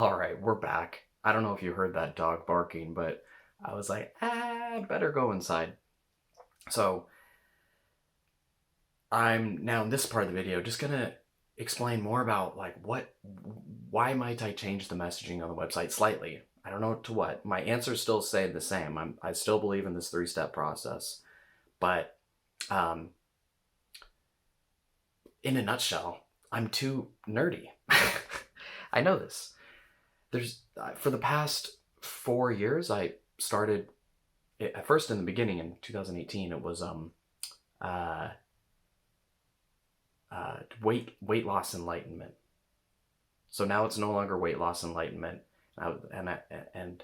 All right, we're back. I don't know if you heard that dog barking, but I was like, better go inside. So I'm now in this part of the video just gonna explain more about why might I change the messaging on the website slightly. I don't know to what. My answers still stay the same. I still believe in this three-step process, but um, in a nutshell, I'm too nerdy. I know this. There's For the past 4 years, I started at first in the beginning in 2018. It was uh, weight loss enlightenment. So now it's no longer weight loss enlightenment, and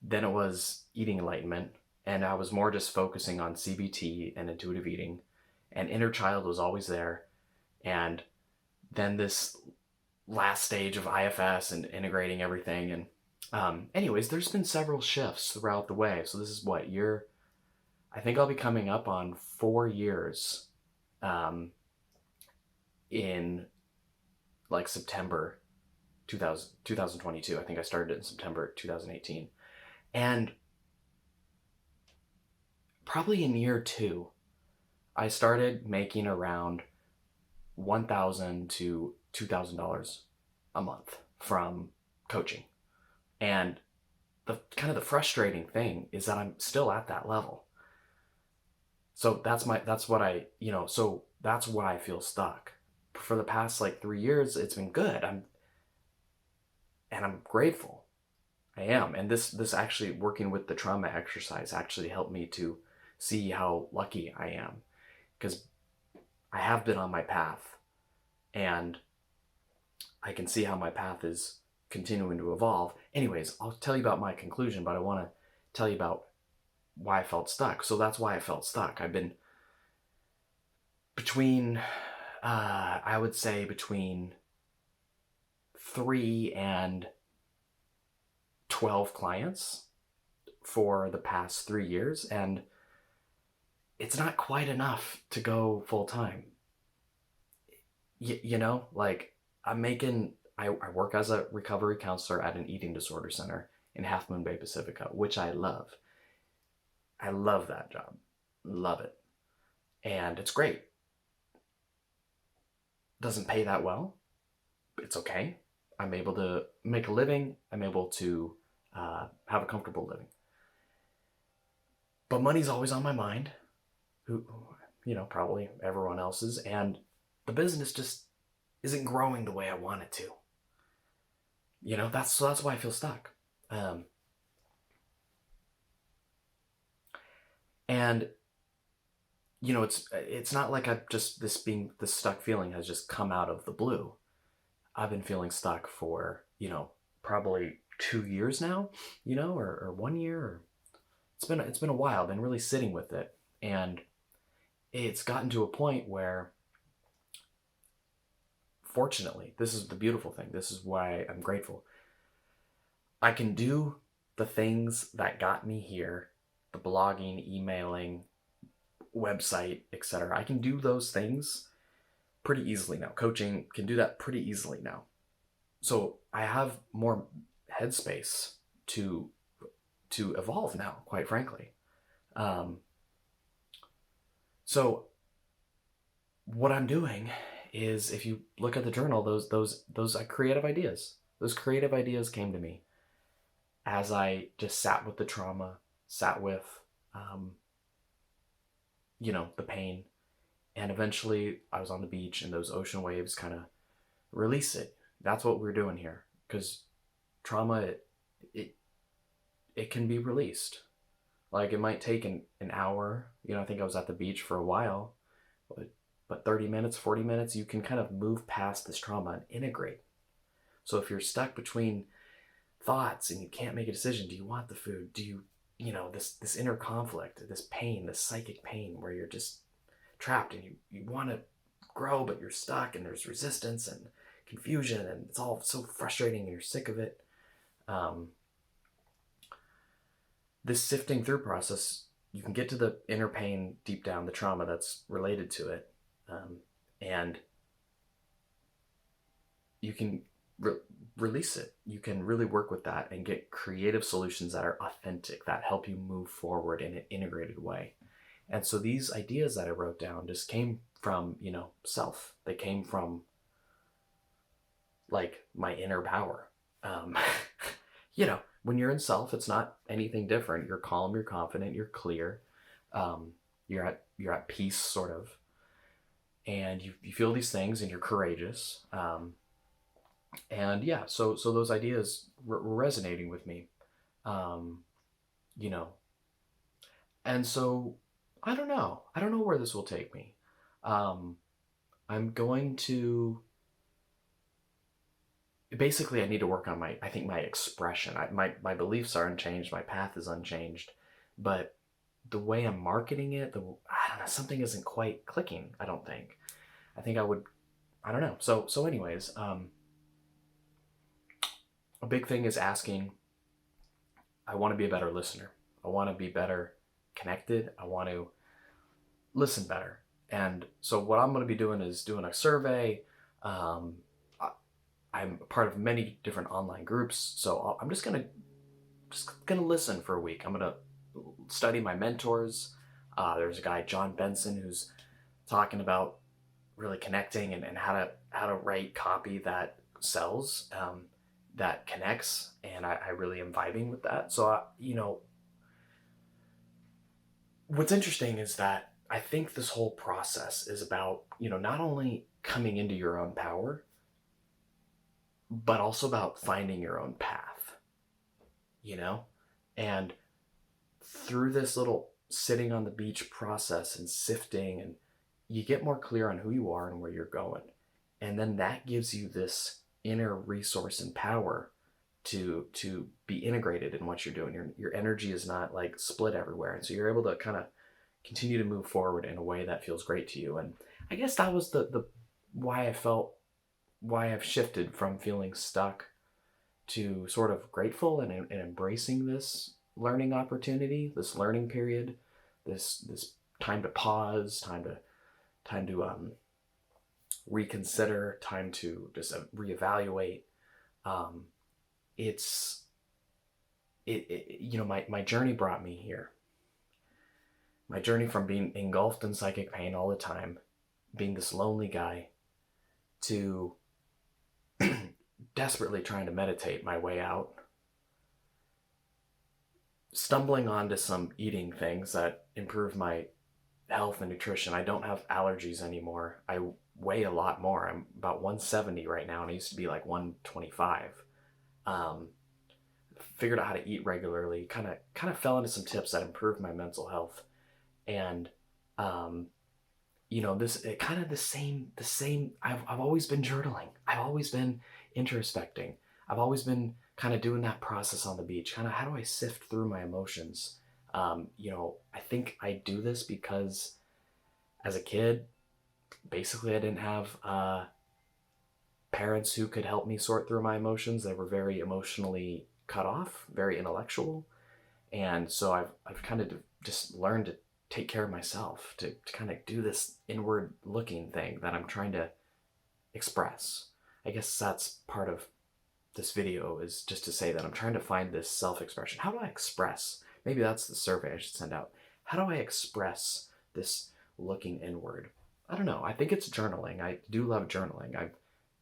then it was eating enlightenment, and I was more just focusing on CBT and intuitive eating, and inner child was always there, and then this last stage of IFS and integrating everything. And anyways, there's been several shifts throughout the way. So this is what year, I think I'll be coming up on 4 years um, in like September 2022. I think I started it in September 2018. And probably in year two, I started making around $1,000 to $2,000 a month from coaching. And the kind of the frustrating thing is that I'm still at that level. So that's what I, so that's why I feel stuck. For the past like 3 years, it's been good. I'm grateful. I am. And this actually working with the trauma exercise actually helped me to see how lucky I am, because I have been on my path, and I can see how my path is continuing to evolve. Anyways, I'll tell you about my conclusion, but I want to tell you about why I felt stuck. So that's why I felt stuck. I've been between, I would say between 3 and 12 clients for the past 3 years, and it's not quite enough to go full time. Like I work as a recovery counselor at an eating disorder center in Half Moon Bay, Pacifica, which I love. I love that job. Love it. And it's great. Doesn't pay that well. It's okay. I'm able to make a living. I'm able to have a comfortable living. But money's always on my mind. Probably everyone else's. And the business just isn't growing the way I want it to. That's why I feel stuck. And it's not like I've just this stuck feeling has just come out of the blue. I've been feeling stuck for probably 2 years now, or 1 year. Or it's been a while. I've been really sitting with it, and it's gotten to a point where, fortunately, this is the beautiful thing. This is why I'm grateful. I can do the things that got me here, the blogging, emailing, website, etc. I can do those things pretty easily now. Coaching can do that pretty easily now. So I have more headspace to evolve now, quite frankly. So what I'm doing is, if you look at the journal, those creative ideas came to me as I just sat with the trauma, sat with the pain, and eventually I was on the beach and those ocean waves kind of release it. That's what we're doing here, because trauma, it can be released. Like, it might take an hour. I think I was at the beach for a while, but 30 minutes, 40 minutes, you can kind of move past this trauma and integrate. So if you're stuck between thoughts and you can't make a decision, do you want the food? Do you, this inner conflict, this pain, this psychic pain where you're just trapped and you want to grow, but you're stuck, and there's resistance and confusion, and it's all so frustrating and you're sick of it. This sifting through process, you can get to the inner pain deep down, the trauma that's related to it, and you can release it. You can really work with that and get creative solutions that are authentic, that help you move forward in an integrated way. And so these ideas that I wrote down just came from, self. They came from like my inner power. Um, when you're in self, it's not anything different. You're calm, you're confident, you're clear. You're at peace, sort of, and you feel these things, and you're courageous. And yeah, so those ideas were resonating with me, um, you know, and so I don't know where this will take me. Um, I'm going to basically, I need to work on I think my expression. My beliefs are unchanged, my path is unchanged, but the way I'm marketing it, I don't know, something isn't quite clicking. I don't think. I think I don't know. So anyways, a big thing is asking. I want to be a better listener. I want to be better connected. I want to listen better. And so what I'm going to be doing is doing a survey. Um, I'm a part of many different online groups, so I'm just gonna listen for a week. I'm gonna study my mentors. There's a guy, John Benson, who's talking about really connecting and how to write copy that sells, that connects, and I really am vibing with that. So what's interesting is that I think this whole process is about not only coming into your own power, but also about finding your own path, you know? And through this little sitting on the beach process and sifting, and you get more clear on who you are and where you're going. And then that gives you this inner resource and power to be integrated in what you're doing. Your energy is not like split everywhere. And so you're able to kind of continue to move forward in a way that feels great to you. And I guess that was the why I've shifted from feeling stuck to sort of grateful and embracing this learning opportunity, this learning period, this time to pause, time to reconsider, time to just reevaluate. It's my journey brought me here. My journey from being engulfed in psychic pain all the time, being this lonely guy, to desperately trying to meditate my way out, stumbling onto some eating things that improve my health and nutrition. I don't have allergies anymore. I weigh a lot more. I'm about 170 right now, and I used to be like 125. Figured out how to eat regularly. Kind of fell into some tips that improved my mental health, and this kind of the same. I've always been journaling. I've always been introspecting. I've always been kind of doing that process on the beach. Kind of how do I sift through my emotions? I think I do this because as a kid, basically I didn't have parents who could help me sort through my emotions. They were very emotionally cut off, very intellectual. And so I've kind of just learned to take care of myself, to kind of do this inward looking thing that I'm trying to express. I guess that's part of this video, is just to say that I'm trying to find this self-expression. How do I express? Maybe that's the survey I should send out. How do I express this looking inward? I don't know. I think it's journaling. I do love journaling. I've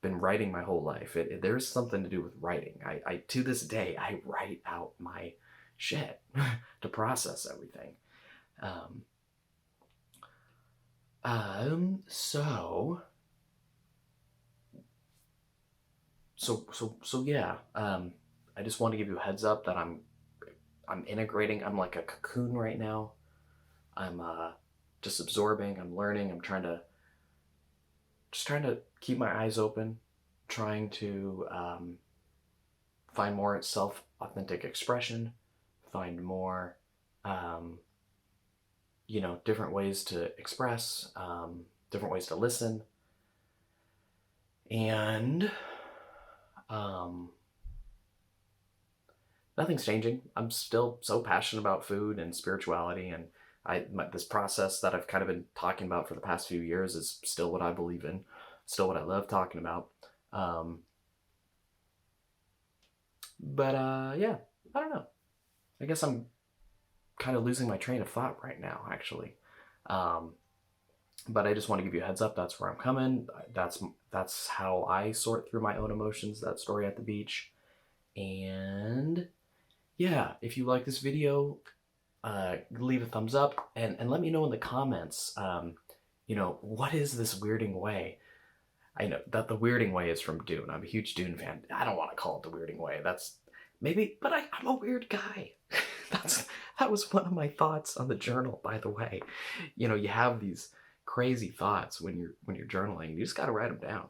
been writing my whole life. There's something to do with writing. I to this day, I write out my shit to process everything. So yeah. I just want to give you a heads up that I'm integrating. I'm like a cocoon right now. I'm just absorbing. I'm learning. I'm trying to keep my eyes open, trying to find more self-authentic expression, find more, different ways to express, different ways to listen, and nothing's changing. I'm still so passionate about food and spirituality, and this process that I've kind of been talking about for the past few years is still what I believe in, still what I love talking about. But yeah, I don't know. I guess I'm kind of losing my train of thought right now, actually. Um, but I just want to give you a heads up. That's where I'm coming. That's how I sort through my own emotions. That story at the beach. And yeah, if you like this video, leave a thumbs up and let me know in the comments. What is this weirding way? I know that the weirding way is from Dune. I'm a huge Dune fan. I don't want to call it the weirding way. That's maybe, but I'm a weird guy. That was one of my thoughts on the journal, by the way. You have these crazy thoughts when you're journaling. You just got to write them down.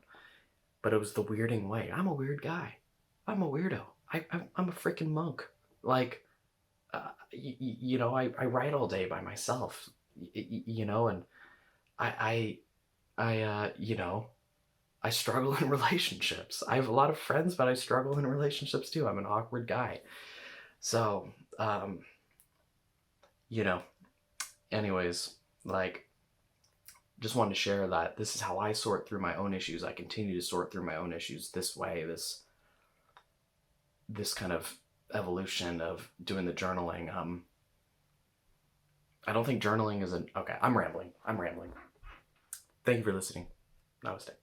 But it was the weirding way. I'm a weird guy. I'm a weirdo. I'm a freaking monk. Like, I write all day by myself. And I I struggle in relationships. I have a lot of friends, but I struggle in relationships too. I'm an awkward guy. So, um, you know, anyways, like, just wanted to share that this is how I sort through my own issues. I continue to sort through my own issues this way, this kind of evolution of doing the journaling. I don't think journaling is okay, I'm rambling. Thank you for listening. Namaste.